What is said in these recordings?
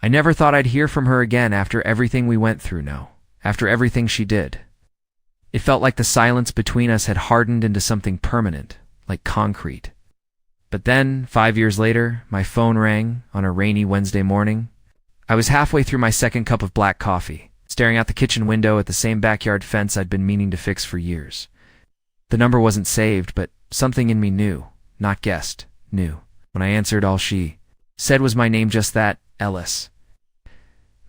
I never thought I'd hear from her again after everything we went through, no. After everything she did. It felt like the silence between us had hardened into something permanent, like concrete. But then, 5 years later, my phone rang on a rainy Wednesday morning. I was halfway through my second cup of black coffee, staring out the kitchen window at the same backyard fence I'd been meaning to fix for years. The number wasn't saved, but something in me knew, not guessed, knew. When I answered, all she said was my name, just that, Ellis.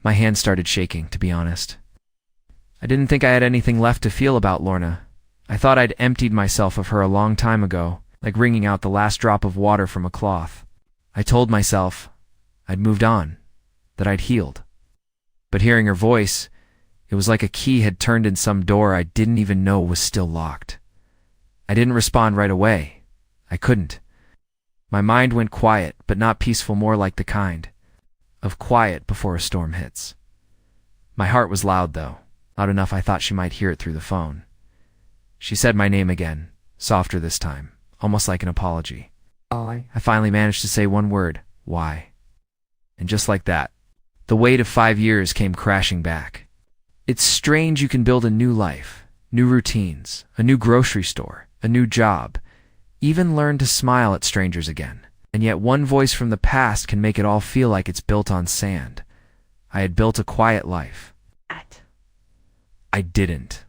My hand started shaking, to be honest. I didn't think I had anything left to feel about Lorna. I thought I'd emptied myself of her a long time ago, like wringing out the last drop of water from a cloth. I told myself I'd moved on, that I'd healed. But hearing her voice, it was like a key had turned in some door I didn't even know was still locked. I didn't respond right away. I couldn't. My mind went quiet, but not peaceful, more like the kind of quiet before a storm hits. My heart was loud, though, loud enough I thought she might hear it through the phone. She said my name again, softer this time, almost like an apology. I finally managed to say one word, why? And just like that, the weight of 5 years came crashing back. It's strange you can build a new life, new routines, a new grocery store, a new job, even learn to smile at strangers again. And yet one voice from the past can make it all feel like it's built on sand. I had built a quiet life. I didn't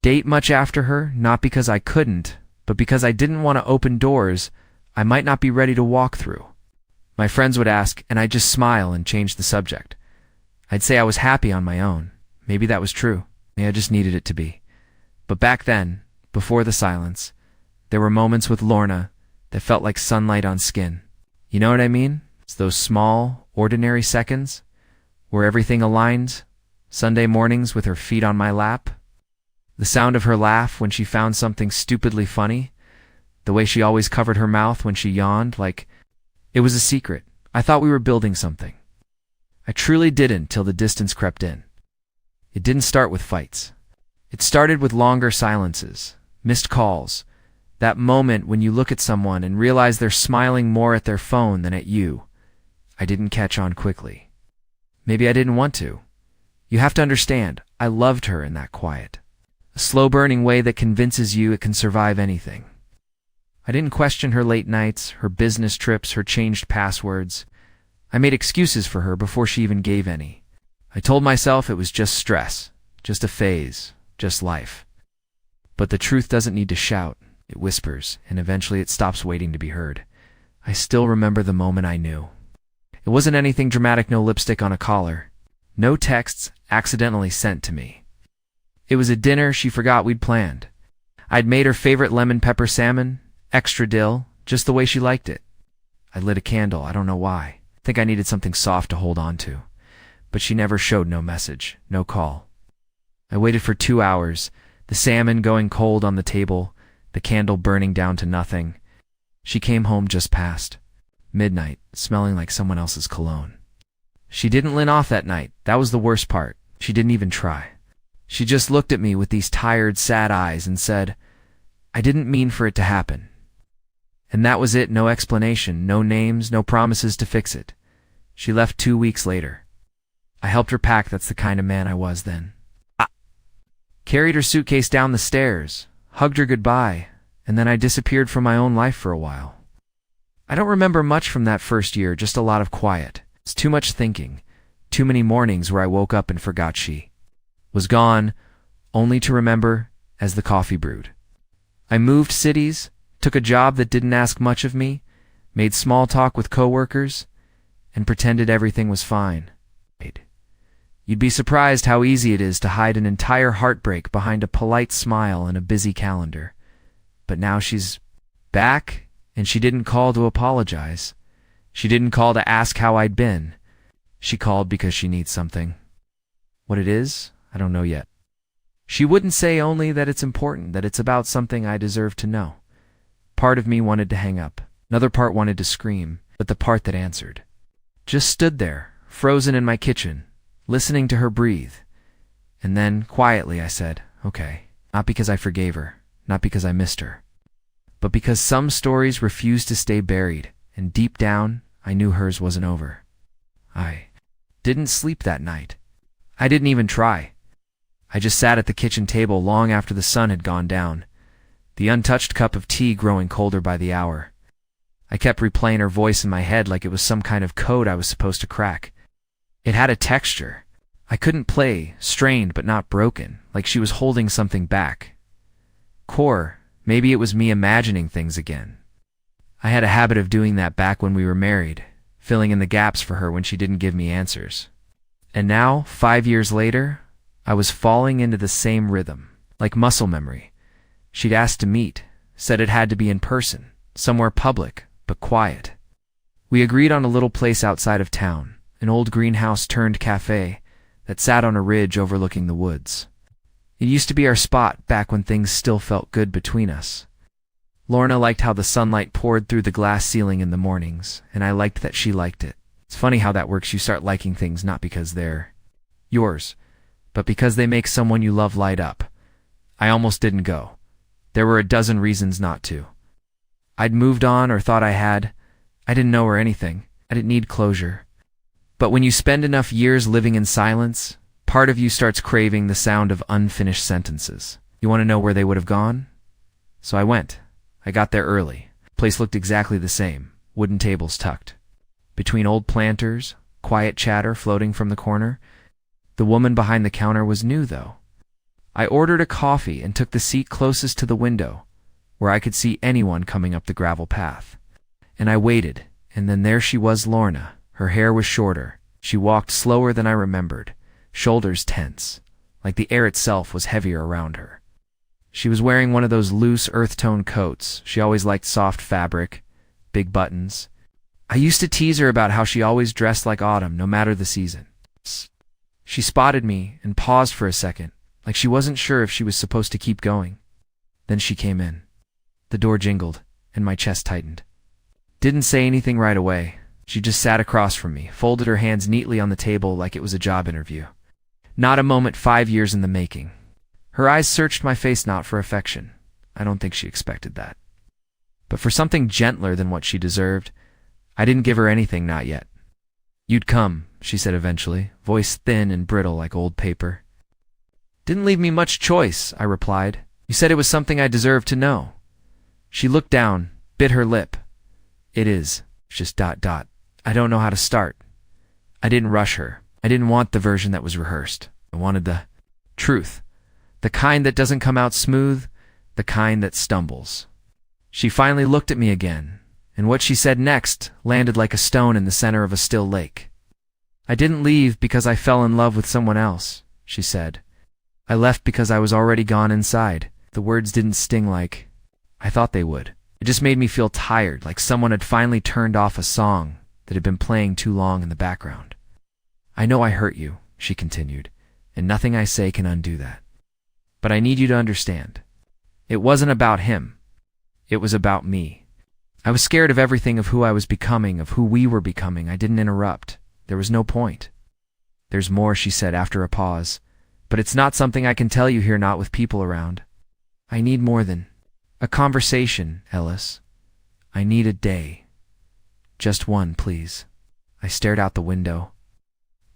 date much after her, not because I couldn't, but because I didn't want to open doors I might not be ready to walk through. My friends would ask, and I'd just smile and change the subject. I'd say I was happy on my own. Maybe that was true. Maybe I just needed it to be. But back then, before the silence, there were moments with Lorna that felt like sunlight on skin. You know what I mean? It's those small, ordinary seconds where everything aligned. Sunday mornings with her feet on my lap. The sound of her laugh when she found something stupidly funny. The way she always covered her mouth when she yawned, like it was a secret. I thought we were building something. I truly didn't till the distance crept in. It didn't start with fights. It started with longer silences, missed calls, that moment when you look at someone and realize they're smiling more at their phone than at you. I didn't catch on quickly. Maybe I didn't want to. You have to understand, I loved her in that quiet. A slow-burning way that convinces you it can survive anything. I didn't question her late nights, her business trips, her changed passwords. I made excuses for her before she even gave any. I told myself it was just stress, just a phase, just life. But the truth doesn't need to shout. It whispers, and eventually it stops waiting to be heard. I still remember the moment I knew. It wasn't anything dramatic, no lipstick on a collar. No texts accidentally sent to me. It was a dinner she forgot we'd planned. I'd made her favorite lemon pepper salmon, extra dill, just the way she liked it. I lit a candle, I don't know why. I think I needed something soft to hold on to. But she never showed no message, no call. I waited for 2 hours, the salmon going cold on the table, the candle burning down to nothing. She came home just past midnight, smelling like someone else's cologne. She didn't lin off that night. That was the worst part. She didn't even try. She just looked at me with these tired, sad eyes and said, "I didn't mean for it to happen." And that was it, no explanation, no names, no promises to fix it. She left 2 weeks later. I helped her pack, that's the kind of man I was then. I carried her suitcase down the stairs, hugged her goodbye, and then I disappeared from my own life for a while. I don't remember much from that first year, just a lot of quiet. It's too much thinking, too many mornings where I woke up and forgot she was gone, only to remember as the coffee brewed. I moved cities, took a job that didn't ask much of me, made small talk with coworkers, and pretended everything was fine. You'd be surprised how easy it is to hide an entire heartbreak behind a polite smile and a busy calendar. But now she's back, and she didn't call to apologize. She didn't call to ask how I'd been. She called because she needs something. What it is, I don't know yet. She wouldn't say, only that it's important, that it's about something I deserve to know. Part of me wanted to hang up. Another part wanted to scream, but the part that answered just stood there, frozen in my kitchen, listening to her breathe. And then, quietly, I said, okay, not because I forgave her, not because I missed her, but because some stories refuse to stay buried, and deep down, I knew hers wasn't over. I Didn't sleep that night. I didn't even try. I just sat at the kitchen table long after the sun had gone down, the untouched cup of tea growing colder by the hour. I kept replaying her voice in my head like it was some kind of code I was supposed to crack. It had a texture. I couldn't play, strained but not broken, like she was holding something back. Maybe it was me imagining things again. I had a habit of doing that back when we were married, filling in the gaps for her when she didn't give me answers. And now, 5 years later, I was falling into the same rhythm, like muscle memory. She'd asked to meet, said it had to be in person, somewhere public, but quiet. We agreed on a little place outside of town, an old greenhouse-turned cafe that sat on a ridge overlooking the woods. It used to be our spot back when things still felt good between us. Lorna liked how the sunlight poured through the glass ceiling in the mornings, and I liked that she liked it. It's funny how that works. You start liking things not because they're yours, but because they make someone you love light up. I almost didn't go. There were a dozen reasons not to. I'd moved on or thought I had. I didn't know her anything. I didn't need closure. But when you spend enough years living in silence, part of you starts craving the sound of unfinished sentences. You want to know where they would have gone? So I went. I got there early. The place looked exactly the same, wooden tables tucked. Between old planters, quiet chatter floating from the corner. The woman behind the counter was new, though. I ordered a coffee and took the seat closest to the window, where I could see anyone coming up the gravel path. And I waited, and then there she was, Lorna. Her hair was shorter. She walked slower than I remembered, shoulders tense, like the air itself was heavier around her. She was wearing one of those loose earth-tone coats. She always liked soft fabric, big buttons. I used to tease her about how she always dressed like autumn, no matter the season. She spotted me and paused for a second, like she wasn't sure if she was supposed to keep going. Then she came in. The door jingled, and my chest tightened. Didn't say anything right away. She just sat across from me, folded her hands neatly on the table like it was a job interview. Not a moment 5 years in the making. Her eyes searched my face not for affection. I don't think she expected that. But for something gentler than what she deserved. I didn't give her anything, not yet. "You'd come," she said eventually, voice thin and brittle like old paper. "Didn't leave me much choice," I replied. "You said it was something I deserved to know." She looked down, bit her lip. "It is, just ... I don't know how to start." I didn't rush her. I didn't want the version that was rehearsed. I wanted the truth. The kind that doesn't come out smooth, the kind that stumbles. She finally looked at me again, and what she said next landed like a stone in the center of a still lake. "I didn't leave because I fell in love with someone else," she said. "I left because I was already gone inside." The words didn't sting like I thought they would. It just made me feel tired, like someone had finally turned off a song that had been playing too long in the background. "I know I hurt you," she continued, "and nothing I say can undo that. But I need you to understand. It wasn't about him. It was about me. I was scared of everything, of who I was becoming, of who we were becoming. I didn't interrupt. There was no point." "There's more," she said after a pause, "but it's not something I can tell you here, not with people around. I need more than a conversation, Ellis. I need a day. Just one, please." I stared out the window.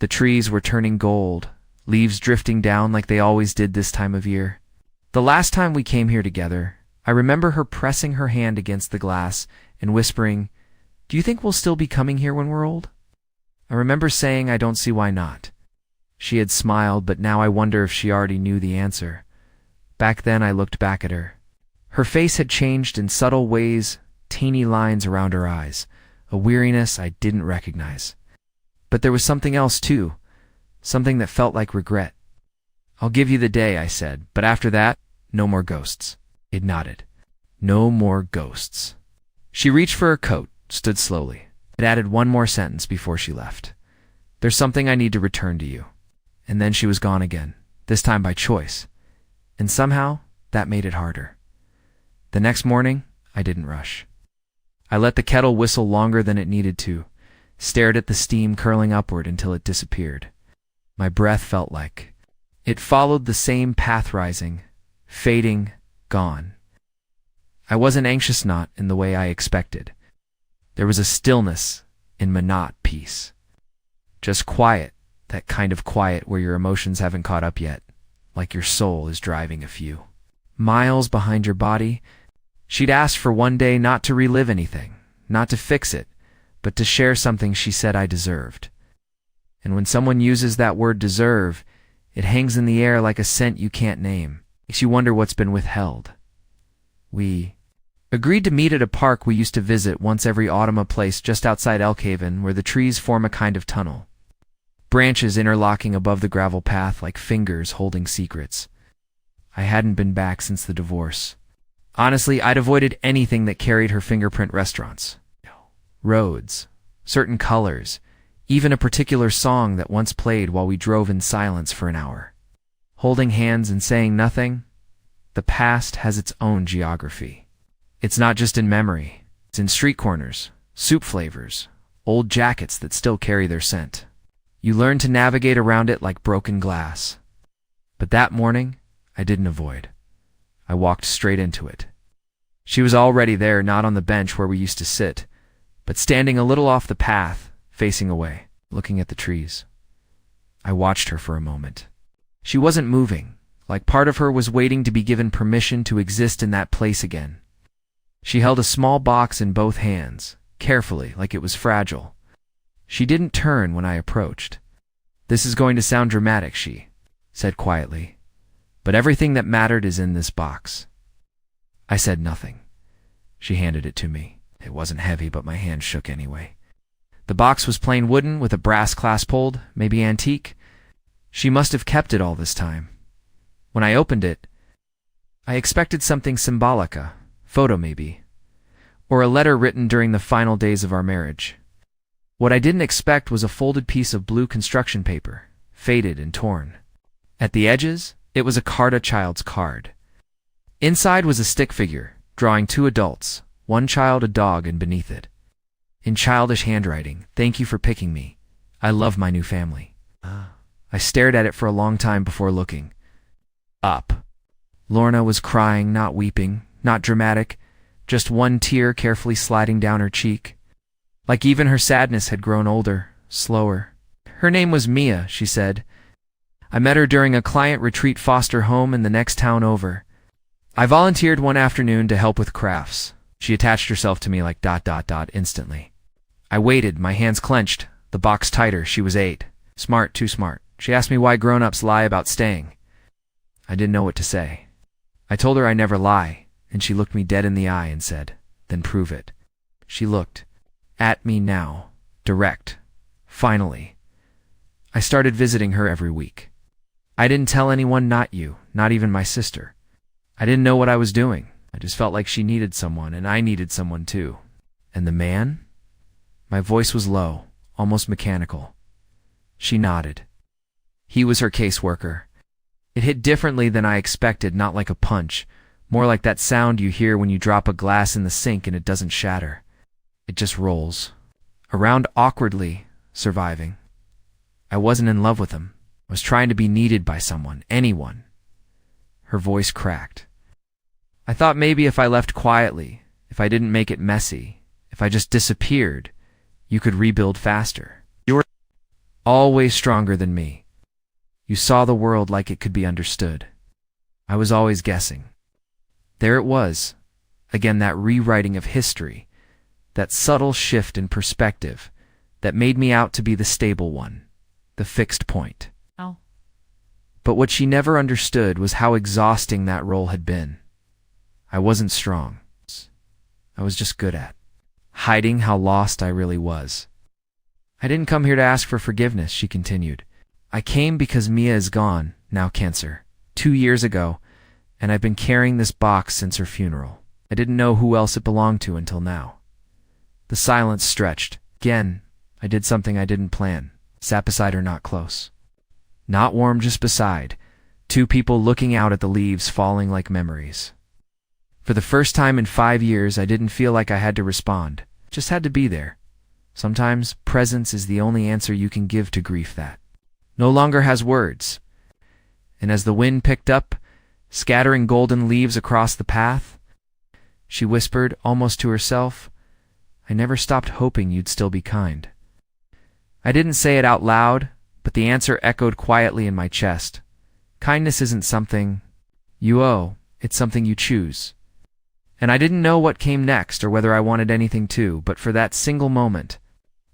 The trees were turning gold, leaves drifting down like they always did this time of year. The last time we came here together, I remember her pressing her hand against the glass and whispering, "Do you think we'll still be coming here when we're old?" I remember saying, "I don't see why not." She had smiled, but now I wonder if she already knew the answer. Back then I looked back at her. Her face had changed in subtle ways, teeny lines around her eyes, a weariness I didn't recognize. But there was something else too, something that felt like regret. "I'll give you the day," I said, "but after that, no more ghosts." It nodded. "No more ghosts." She reached for her coat, stood slowly. It added one more sentence before she left. "There's something I need to return to you." And then she was gone again, this time by choice. And somehow, that made it harder. The next morning, I didn't rush. I let the kettle whistle longer than it needed to, stared at the steam curling upward until it disappeared. My breath felt like it followed the same path, rising, fading, gone. I wasn't anxious, not in the way I expected. There was a stillness in Manat peace. Just quiet, That kind of quiet where your emotions haven't caught up yet, like your soul is driving a few miles behind your body. She'd asked for one day not to relive anything, not to fix it, but to share something she said I deserved. And when someone uses that word deserve, it hangs in the air like a scent you can't name. Makes you wonder what's been withheld. We agreed to meet at a park we used to visit once every autumn, a place just outside Elkhaven where the trees form a kind of tunnel. Branches interlocking above the gravel path like fingers holding secrets. I hadn't been back since the divorce. Honestly, I'd avoided anything that carried her fingerprint: restaurants, roads, certain colors, even a particular song that once played while we drove in silence for an hour. Holding hands and saying nothing, the past has its own geography. It's not just in memory, it's in street corners, soup flavors, old jackets that still carry their scent. You learn to navigate around it like broken glass. But that morning, I didn't avoid. I walked straight into it. She was already there, not on the bench where we used to sit, but standing a little off the path, facing away, looking at the trees. I watched her for a moment. She wasn't moving, like part of her was waiting to be given permission to exist in that place again. She held a small box in both hands, carefully, like it was fragile. She didn't turn when I approached. "This is going to sound dramatic," she said quietly, "but everything that mattered is in this box." I said nothing. She handed it to me. It wasn't heavy, but my hand shook anyway. The box was plain wooden with a brass clasp hold, maybe antique. She must have kept it all this time. When I opened it, I expected something symbolic, a photo maybe, or a letter written during the final days of our marriage. What I didn't expect was a folded piece of blue construction paper, faded and torn. At the edges, it was a card, a child's card. Inside was a stick figure, drawing two adults, one child, a dog, and beneath it, in childish handwriting, "Thank you for picking me. I love my new family." I stared at it for a long time before looking up. Lorna was crying, not weeping, not dramatic, just one tear carefully sliding down her cheek. Like even her sadness had grown older, slower. Her name was Mia, she said. I met her during a client retreat foster home in the next town over. I volunteered one afternoon to help with crafts. She attached herself to me like ... instantly. I waited, my hands clenched, the box tighter. She was 8. Smart, too smart. She asked me why grown-ups lie about staying. I didn't know what to say. I told her I never lie, and she looked me dead in the eye and said, "Then prove it." She looked at me now, direct. Finally. I started visiting her every week. I didn't tell anyone, not you, not even my sister. I didn't know what I was doing. I just felt like she needed someone, and I needed someone too. And the man? My voice was low, almost mechanical. She nodded. He was her caseworker. It hit differently than I expected, not like a punch, more like that sound you hear when you drop a glass in the sink and it doesn't shatter. It just rolls. Around awkwardly, surviving. I wasn't in love with him. I was trying to be needed by someone, anyone. Her voice cracked. I thought maybe if I left quietly, if I didn't make it messy, if I just disappeared, you could rebuild faster. You were always stronger than me. You saw the world like it could be understood. I was always guessing. There it was, again, that rewriting of history, that subtle shift in perspective that made me out to be the stable one, the fixed point. Oh. But what she never understood was how exhausting that role had been. I wasn't strong. I was just good at hiding how lost I really was. I didn't come here to ask for forgiveness, she continued. I came because Mia is gone, now cancer, 2 years ago, and I've been carrying this box since her funeral. I didn't know who else it belonged to until now. The silence stretched. Again, I did something I didn't plan. Sat beside her, not close. Not warm, just beside. 2 people looking out at the leaves falling like memories. For the first time in 5 years, I didn't feel like I had to respond. Just had to be there. Sometimes presence is the only answer you can give to grief that no longer has words. And as the wind picked up, scattering golden leaves across the path, she whispered, almost to herself, "I never stopped hoping you'd still be kind." I didn't say it out loud, but the answer echoed quietly in my chest. Kindness isn't something you owe, it's something you choose. And I didn't know what came next or whether I wanted anything to, but for that single moment,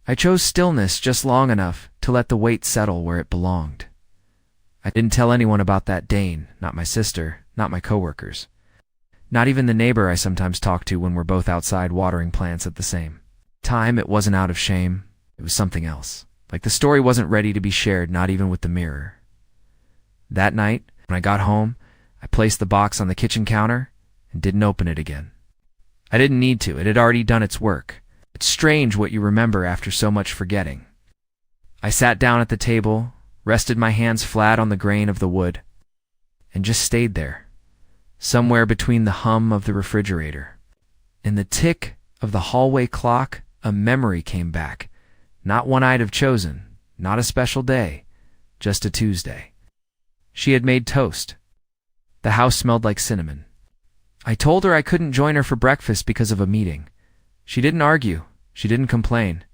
I chose stillness just long enough to let the weight settle where it belonged. I didn't tell anyone about that Dane, not my sister, not my coworkers. Not even the neighbor I sometimes talk to when we're both outside watering plants at the same time. It wasn't out of shame. It was something else. Like the story wasn't ready to be shared, not even with the mirror. That night, when I got home, I placed the box on the kitchen counter and didn't open it again. I didn't need to. It had already done its work. It's strange what you remember after so much forgetting. I sat down at the table, rested my hands flat on the grain of the wood, and just stayed there, somewhere between the hum of the refrigerator and the tick of the hallway clock. A memory came back, not one I'd have chosen, not a special day, just a Tuesday. She had made toast. The house smelled like cinnamon. I told her I couldn't join her for breakfast because of a meeting. She didn't argue. She didn't complain.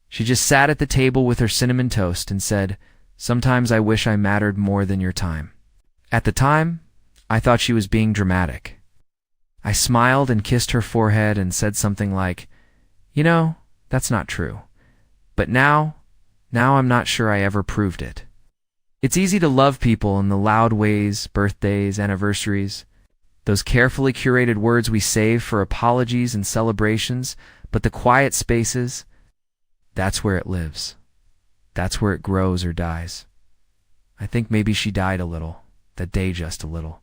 She just sat at the table with her cinnamon toast and said, "Sometimes I wish I mattered more than your time." At the time, I thought she was being dramatic. I smiled and kissed her forehead and said something like, "You know, that's not true. But now I'm not sure I ever proved it." It's easy to love people in the loud ways, birthdays, anniversaries, those carefully curated words we save for apologies and celebrations, but the quiet spaces, that's where it lives. That's where it grows or dies. I think maybe she died a little, that day just a little.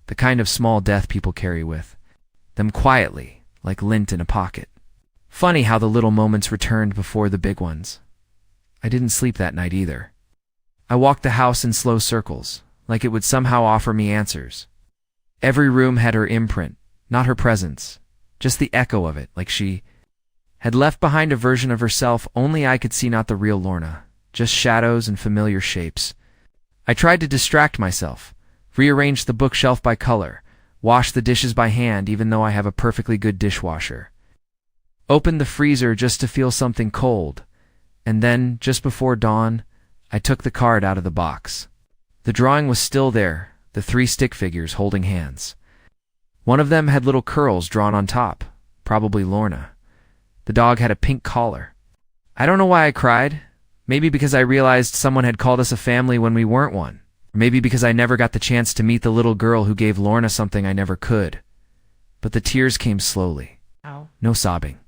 The kind of small death people carry with them quietly, like lint in a pocket. Funny how the little moments returned before the big ones. I didn't sleep that night either. I walked the house in slow circles, like it would somehow offer me answers. Every room had her imprint, not her presence, just the echo of it, like she had left behind a version of herself only I could see, not the real Lorna, just shadows and familiar shapes. I tried to distract myself, rearrange the bookshelf by color, wash the dishes by hand even though I have a perfectly good dishwasher. Opened the freezer just to feel something cold, and then, just before dawn, I took the card out of the box. The drawing was still there, the 3 stick figures holding hands. One of them had little curls drawn on top, probably Lorna. The dog had a pink collar. I don't know why I cried. Maybe because I realized someone had called us a family when we weren't one. Or maybe because I never got the chance to meet the little girl who gave Lorna something I never could. But the tears came slowly. Ow. No sobbing.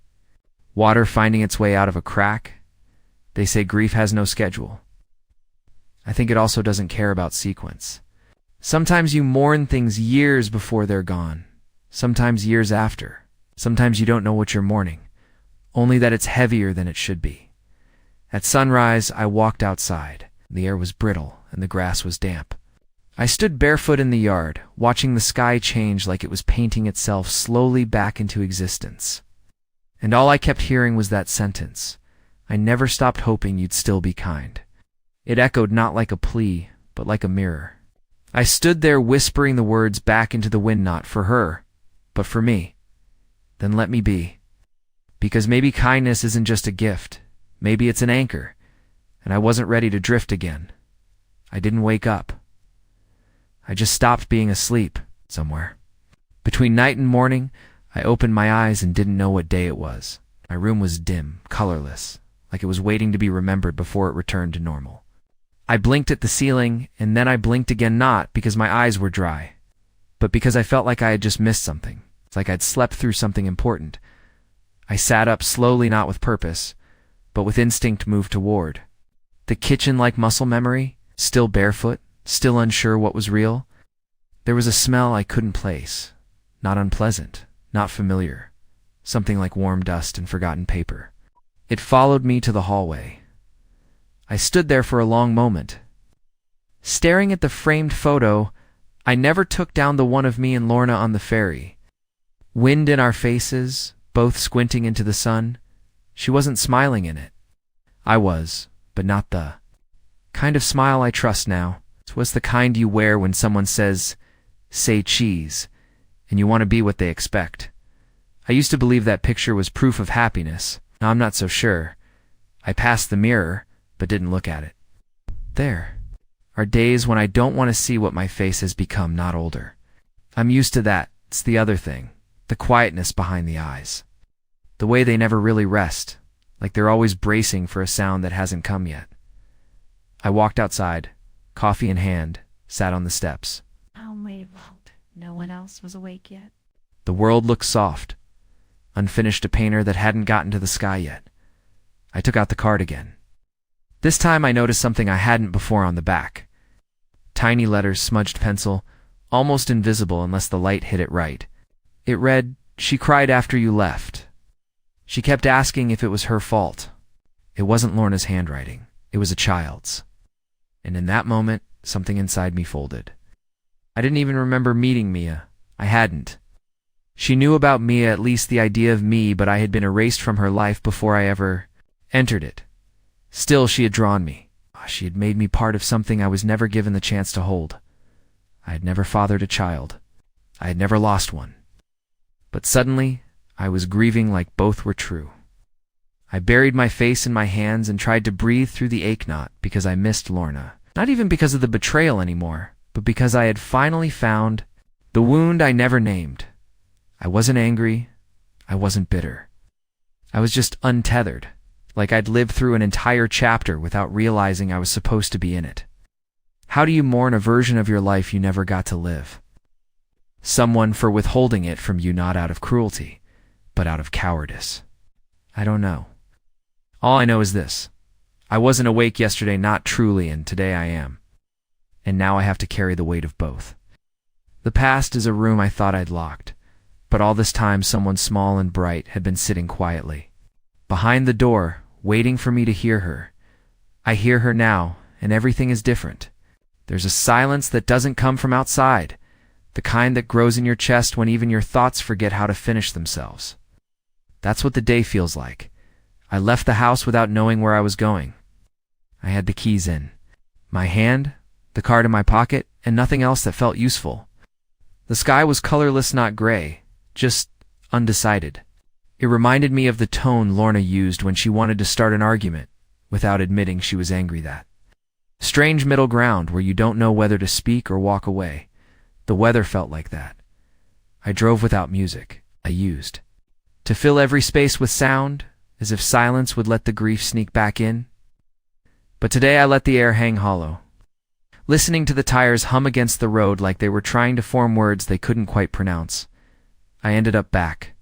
Water finding its way out of a crack. They say grief has no schedule. I think it also doesn't care about sequence. Sometimes you mourn things years before they're gone. Sometimes years after. Sometimes you don't know what you're mourning, only that it's heavier than it should be. At sunrise, I walked outside. The air was brittle and the grass was damp. I stood barefoot in the yard, watching the sky change like it was painting itself slowly back into existence. And all I kept hearing was that sentence, "I never stopped hoping you'd still be kind." It echoed not like a plea, but like a mirror. I stood there whispering the words back into the wind, not for her, but for me. Then let me be. Because maybe kindness isn't just a gift. Maybe it's an anchor, and I wasn't ready to drift again. I didn't wake up. I just stopped being asleep somewhere. Between night and morning, I opened my eyes and didn't know what day it was. My room was dim, colorless, like it was waiting to be remembered before it returned to normal. I blinked at the ceiling, and then I blinked again, not because my eyes were dry, but because I felt like I had just missed something. It's like I'd slept through something important. I sat up slowly, not with purpose, but with instinct moved toward. The kitchen like muscle memory, still barefoot, still unsure what was real. There was a smell I couldn't place, not unpleasant, not familiar, something like warm dust and forgotten paper. It followed me to the hallway. I stood there for a long moment. Staring at the framed photo, I never took down the one of me and Lorna on the ferry. Wind in our faces, both squinting into the sun. She wasn't smiling in it. I was, but not the kind of smile I trust now. It was the kind you wear when someone says, "Say cheese," and you want to be what they expect. I used to believe that picture was proof of happiness. Now I'm not so sure. I passed the mirror, but didn't look at it. there are days when I don't want to see what my face has become, not older. I'm used to that. It's the other thing, the quietness behind the eyes. The way they never really rest, like they're always bracing for a sound that hasn't come yet. I walked outside, coffee in hand, sat on the steps. I'll wait a moment. No one else was awake yet. The world looked soft, unfinished, a painter that hadn't gotten to the sky yet. I took out the card again. This time I noticed something I hadn't before on the back. Tiny letters, smudged pencil, almost invisible unless the light hit it right. It read, "She cried after you left. She kept asking if it was her fault." It wasn't Lorna's handwriting. It was a child's. And in that moment, something inside me folded. I didn't even remember meeting Mia. I hadn't. She knew about Mia, at least the idea of me, but I had been erased from her life before I ever entered it. Still, she had drawn me. She had made me part of something I was never given the chance to hold. I had never fathered a child. I had never lost one. But suddenly, I was grieving like both were true. I buried my face in my hands and tried to breathe through the ache knot because I missed Lorna. Not even because of the betrayal anymore, but because I had finally found the wound I never named. I wasn't angry. I wasn't bitter. I was just untethered, like I'd lived through an entire chapter without realizing I was supposed to be in it. How do you mourn a version of your life you never got to live? Someone for withholding it from you, not out of cruelty, but out of cowardice. I don't know. All I know is this. I wasn't awake yesterday, not truly, and today I am. And now I have to carry the weight of both. The past is a room I thought I'd locked, but all this time someone small and bright had been sitting quietly behind the door, waiting for me to hear her. I hear her now, and everything is different. There's a silence that doesn't come from outside, the kind that grows in your chest when even your thoughts forget how to finish themselves. That's what the day feels like. I left the house without knowing where I was going. I had the keys in my hand, the card in my pocket, and nothing else that felt useful. The sky was colorless, not gray, just undecided. It reminded me of the tone Lorna used when she wanted to start an argument, without admitting she was angry. That strange middle ground where you don't know whether to speak or walk away. The weather felt like that. I drove without music. I used to fill every space with sound, as if silence would let the grief sneak back in. But today I let the air hang hollow, listening to the tires hum against the road like they were trying to form words they couldn't quite pronounce. I ended up back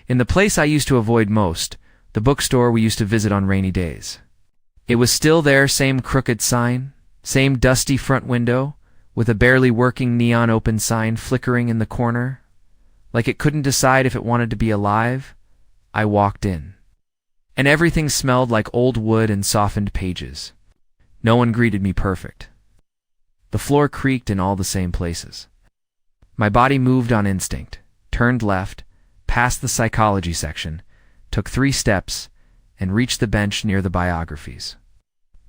in the place I used to avoid most, the bookstore we used to visit on rainy days. It was still there, same crooked sign, same dusty front window, with a barely working neon open sign flickering in the corner. Like it couldn't decide if it wanted to be alive. I walked in, and everything smelled like old wood and softened pages. No one greeted me perfect. The floor creaked in all the same places. My body moved on instinct, turned left, passed the psychology section, took 3 steps, and reached the bench near the biographies.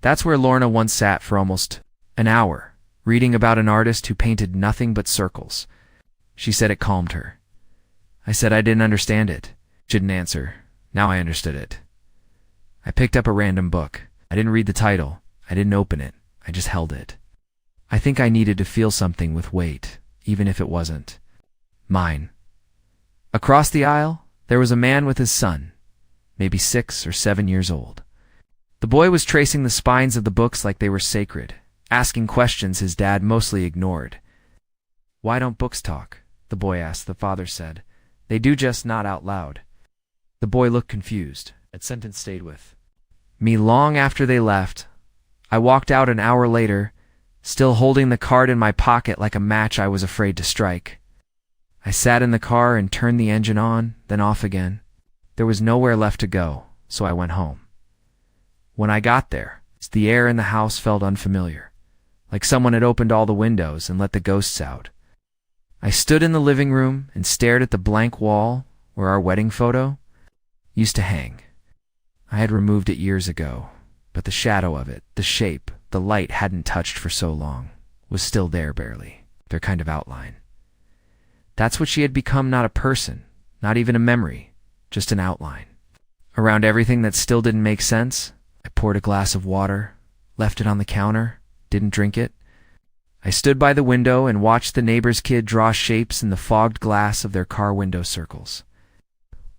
That's where Lorna once sat for almost an hour, reading about an artist who painted nothing but circles. She said it calmed her. I said I didn't understand it. She didn't answer. Now I understood it. I picked up a random book. I didn't read the title. I didn't open it. I just held it. I think I needed to feel something with weight, even if it wasn't mine. Across the aisle, there was a man with his son, maybe 6 or 7 years old. The boy was tracing the spines of the books like they were sacred, asking questions his dad mostly ignored. "Why don't books talk?" the boy asked. The father said, "They do, just not out loud." The boy looked confused. That sentence stayed with me long after they left. I walked out an hour later, still holding the card in my pocket like a match I was afraid to strike. I sat in the car and turned the engine on, then off again. There was nowhere left to go, so I went home. When I got there, the air in the house felt unfamiliar, like someone had opened all the windows and let the ghosts out. I stood in the living room and stared at the blank wall where our wedding photo used to hang. I had removed it years ago, but the shadow of it, the shape, the light hadn't touched for so long, was still there barely, their kind of outline. That's what she had become, not a person, not even a memory, just an outline. Around everything that still didn't make sense, I poured a glass of water, left it on the counter, didn't drink it. I stood by the window and watched the neighbor's kid draw shapes in the fogged glass of their car window circles.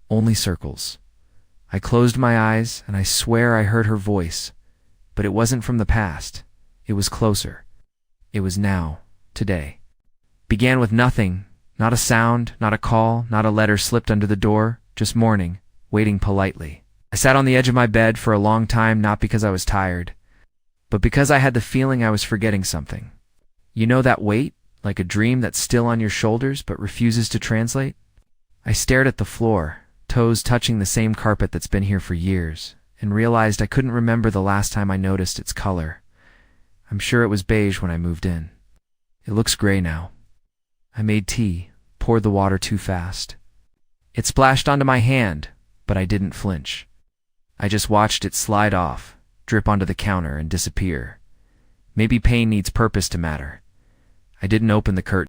Only circles. I closed my eyes, and I swear I heard her voice, but it wasn't from the past. It was closer. It was now, today. Began with nothing, not a sound, not a call, not a letter slipped under the door, just morning, waiting politely. I sat on the edge of my bed for a long time, not because I was tired, but because I had the feeling I was forgetting something. You know that weight, like a dream that's still on your shoulders but refuses to translate? I stared at the floor, toes touching the same carpet that's been here for years, and realized I couldn't remember the last time I noticed its color. I'm sure it was beige when I moved in. It looks gray now. I made tea, poured the water too fast. It splashed onto my hand, but I didn't flinch. I just watched it slide off, drip onto the counter, and disappear. Maybe pain needs purpose to matter. I didn't open the curtain.